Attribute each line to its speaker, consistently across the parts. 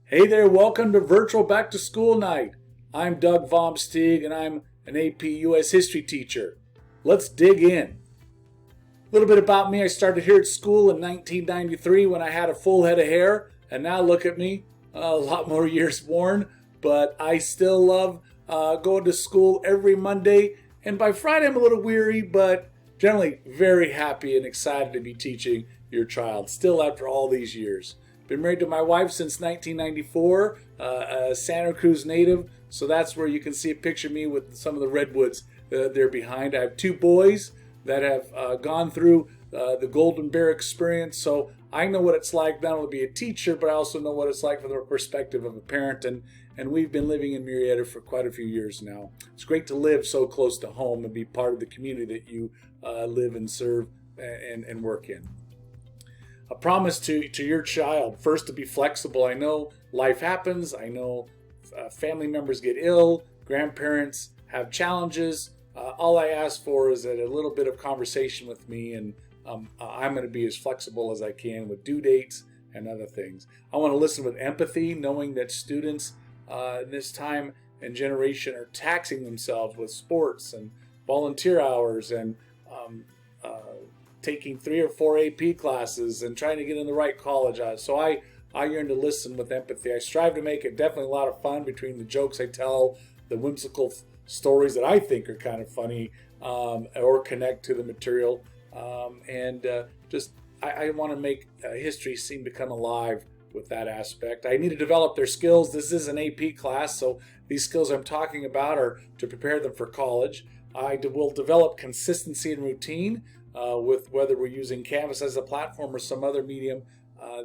Speaker 1: Hey there, welcome to Virtual Back to School Night. I'm Doug Vomsteeg and I'm an AP US History teacher. Let's dig in. A little bit about me. I started here at school in 1993 when I had a full head of hair, and now look at me, a lot more years worn, but I still love going to school every Monday, and by Friday I'm a little weary, but generally very happy and excited to be teaching your child, still after all these years. Been married to my wife since 1994, a Santa Cruz native, so that's where you can see a picture of me with some of the redwoods there behind. I have two boys that have gone through the Golden Bear experience, so I know what it's like not only to be a teacher, but I also know what it's like from the perspective of a parent, and we've been living in Murrieta for quite a few years now. It's great to live so close to home and be part of the community that you live and serve and work in. A promise to your child, first, to be flexible. I know life happens. I know family members get ill, grandparents have challenges. All I ask for is that a little bit of conversation with me, and I'm going to be as flexible as I can with due dates and other things. I want to listen with empathy, knowing that students in this time and generation are taxing themselves with sports and volunteer hours and taking 3 or 4 AP classes and trying to get in the right college. So I yearn to listen with empathy. I strive to make it definitely a lot of fun between the jokes I tell, the whimsical stories that I think are kind of funny or connect to the material. I want to make history seem to come alive with that aspect. I need to develop their skills. This is an AP class, so these skills I'm talking about are to prepare them for college. I will develop consistency and routine with whether we're using Canvas as a platform or some other medium,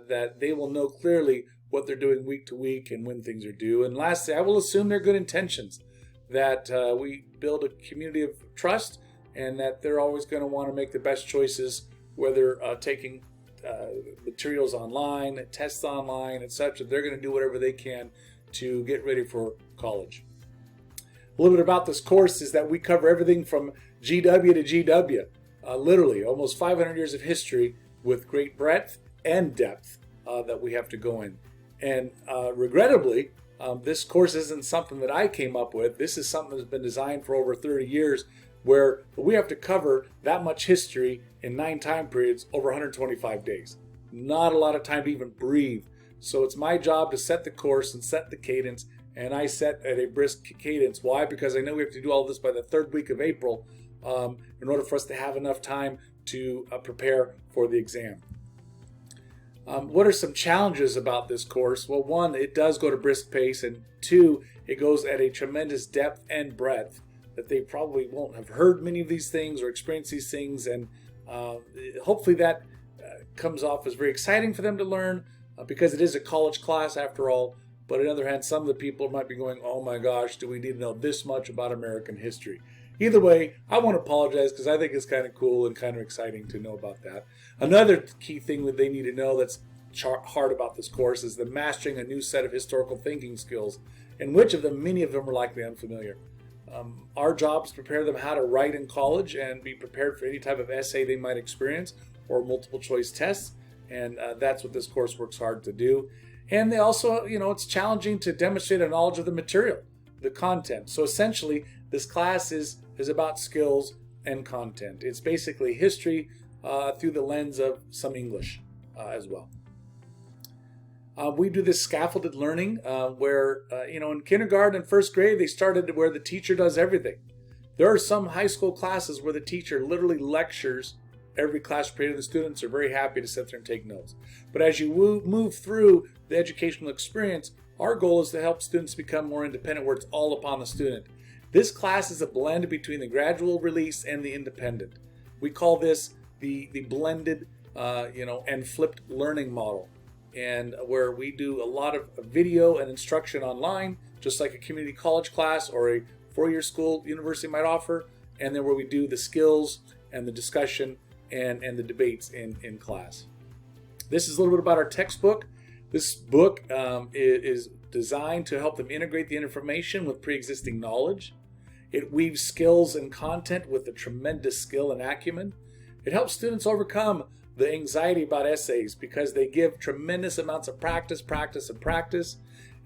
Speaker 1: that they will know clearly what they're doing week to week and when things are due. And lastly, I will assume their good intentions, that we build a community of trust and that they're always going to want to make the best choices, whether taking materials online, tests online, etc. They're going to do whatever they can to get ready for college. A little bit about this course is that we cover everything from GW to GW. Literally almost 500 years of history with great breadth and depth that we have to go in. And regrettably, this course isn't something that I came up with. This is something that's been designed for over 30 years, where we have to cover that much history in 9 time periods over 125 days. Not a lot of time to even breathe. So it's my job to set the course and set the cadence, and I set at a brisk cadence. Why? Because I know we have to do all this by the 3rd week of April in order for us to have enough time to prepare for the exam. What are some challenges about this course? Well, 1, it does go at a brisk pace, and 2, it goes at a tremendous depth and breadth that they probably won't have heard many of these things or experienced these things, and hopefully that comes off as very exciting for them to learn because it is a college class after all. But on the other hand, some of the people might be going, oh my gosh, do we need to know this much about American history? Either way, I want to apologize because I think it's kind of cool and kind of exciting to know about that. Another key thing that they need to know that's hard about this course is the mastering a new set of historical thinking skills, and which of them, many of them are likely unfamiliar. Our job is to prepare them how to write in college and be prepared for any type of essay they might experience or multiple choice tests, and that's what this course works hard to do. And they also, it's challenging to demonstrate a knowledge of the material, the content. So essentially, this class is about skills and content. It's basically history through the lens of some English as well. We do this scaffolded learning where, in kindergarten and 1st grade, they started where the teacher does everything. There are some high school classes where the teacher literally lectures every class period, and the students are very happy to sit there and take notes. But as you move through the educational experience, our goal is to help students become more independent, where it's all upon the student. This class is a blend between the gradual release and the independent. We call this the blended, and flipped learning model, and where we do a lot of video and instruction online, just like a community college class or a 4-year school university might offer, and then where we do the skills and the discussion and the debates in class. This is a little bit about our textbook. This book is designed to help them integrate the information with pre-existing knowledge. It weaves skills and content with a tremendous skill and acumen. It helps students overcome the anxiety about essays because they give tremendous amounts of practice, practice, and practice.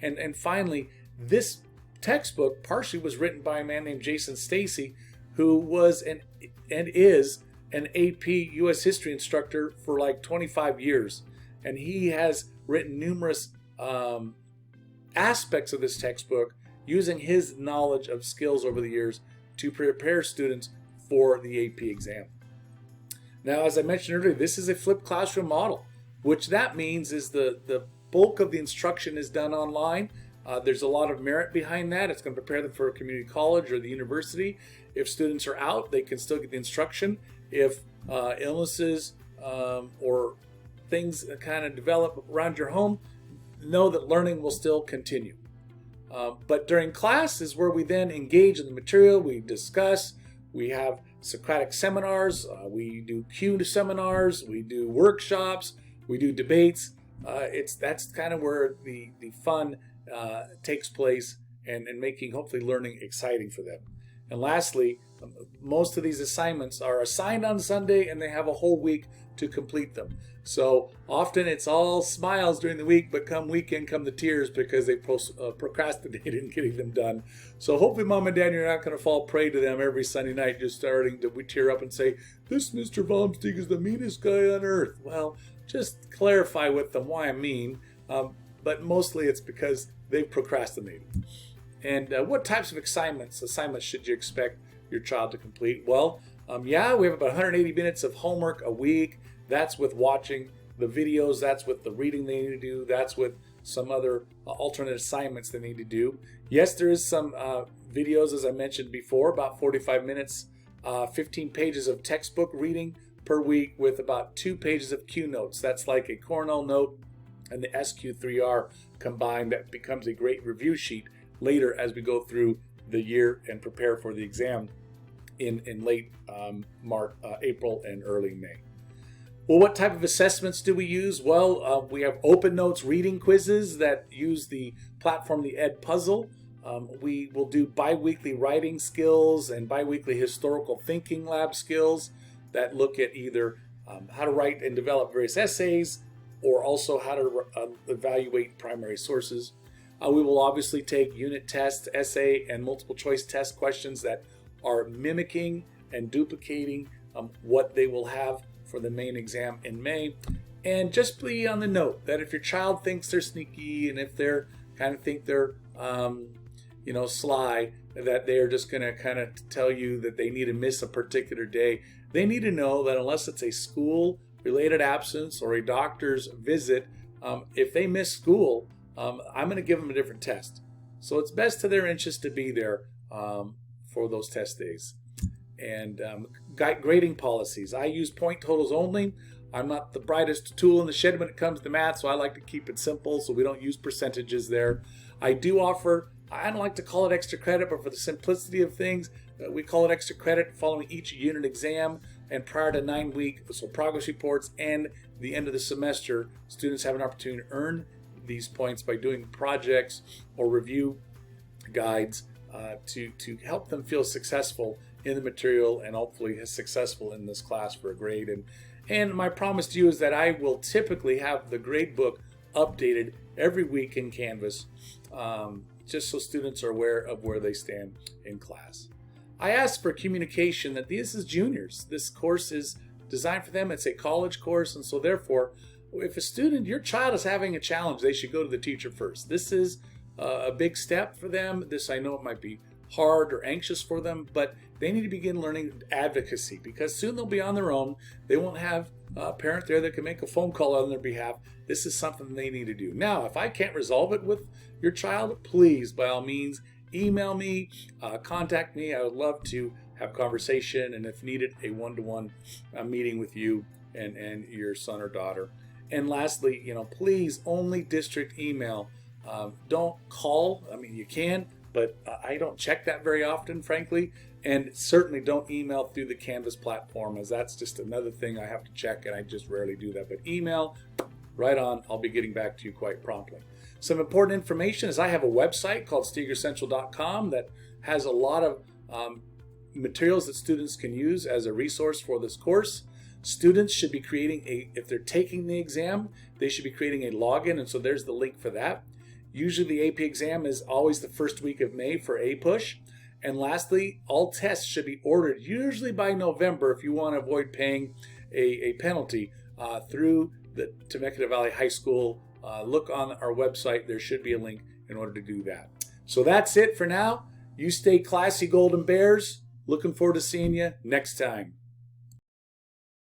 Speaker 1: And finally, this textbook partially was written by a man named Jason Stacy, who was and is an AP U.S. history instructor for like 25 years. And he has written numerous aspects of this textbook using his knowledge of skills over the years to prepare students for the AP exam. Now, as I mentioned earlier, this is a flipped classroom model, which that means is the bulk of the instruction is done online. There's a lot of merit behind that. It's going to prepare them for a community college or the university. If students are out, they can still get the instruction. If illnesses or things kind of develop around your home, know that learning will still continue. But during class is where we then engage in the material, we discuss, we have Socratic seminars, we do Q seminars, we do workshops, we do debates. That's kind of where the fun takes place and making hopefully learning exciting for them. And lastly, most of these assignments are assigned on Sunday and they have a whole week to complete them. So often it's all smiles during the week, but come weekend come the tears because they procrastinated in getting them done. So hopefully, Mom and Dad, you're not going to fall prey to them every Sunday night just starting to tear up and say, this Mr. Baumstieg is the meanest guy on earth. Well, just clarify with them why I'm mean, but mostly it's because they've procrastinated. And what types of assignments should you expect your child to complete? Well, we have about 180 minutes of homework a week. That's with watching the videos. That's with the reading they need to do. That's with some other alternate assignments they need to do. Yes, there is some videos, as I mentioned before, about 45 minutes, 15 pages of textbook reading per week with about 2 pages of Q notes. That's like a Cornell note and the SQ3R combined. That becomes a great review sheet later as we go through the year and prepare for the exam in late April and early May. Well, what type of assessments do we use? Well, we have open notes reading quizzes that use the platform, the Ed Puzzle. We will do bi-weekly writing skills and bi-weekly historical thinking lab skills that look at either how to write and develop various essays or also how to evaluate primary sources. We will obviously take unit tests, essay, and multiple choice test questions that are mimicking and duplicating what they will have for the main exam in May. And just be on the note that if your child thinks they're sneaky and if they're kind of think they're sly, that they're just going to kind of tell you that they need to miss a particular day. They need to know that unless it's a school related absence or a doctor's visit, if they miss school, I'm going to give them a different test. So it's best to their interest to be there for those test days. And grading policies. I use point totals only. I'm not the brightest tool in the shed when it comes to math, so I like to keep it simple so we don't use percentages there. I do offer, I don't like to call it extra credit, but for the simplicity of things, we call it extra credit following each unit exam and prior to 9-week, so progress reports and the end of the semester, students have an opportunity to earn these points by doing projects or review guides to help them feel successful in the material and hopefully successful in this class for a grade. And my promise to you is that I will typically have the grade book updated every week in Canvas, just so students are aware of where they stand in class. I ask for communication that this is juniors. This course is designed for them. It's a college course, and so therefore, if a student, your child is having a challenge, they should go to the teacher first. This is a big step for them. This, I know it might be hard or anxious for them, but they need to begin learning advocacy because soon they'll be on their own. They won't have a parent there that can make a phone call on their behalf. This is something they need to do. Now, if I can't resolve it with your child, please, by all means, email me, contact me. I would love to have conversation and if needed, a one-to-one meeting with you and your son or daughter. And lastly, please only district email. Don't call. I mean, you can, but I don't check that very often, frankly. And certainly don't email through the Canvas platform, as that's just another thing I have to check, and I just rarely do that. But email, right on. I'll be getting back to you quite promptly. Some important information is I have a website called StegerCentral.com that has a lot of materials that students can use as a resource for this course. Students should be creating if they're taking the exam, they should be creating a login, and so there's the link for that. Usually the AP exam is always the first week of May for APUSH. And lastly, all tests should be ordered usually by November if you want to avoid paying a penalty through the Temecula Valley High School. Look on our website. There should be a link in order to do that. So that's it for now. You stay classy, Golden Bears. Looking forward to seeing you next time.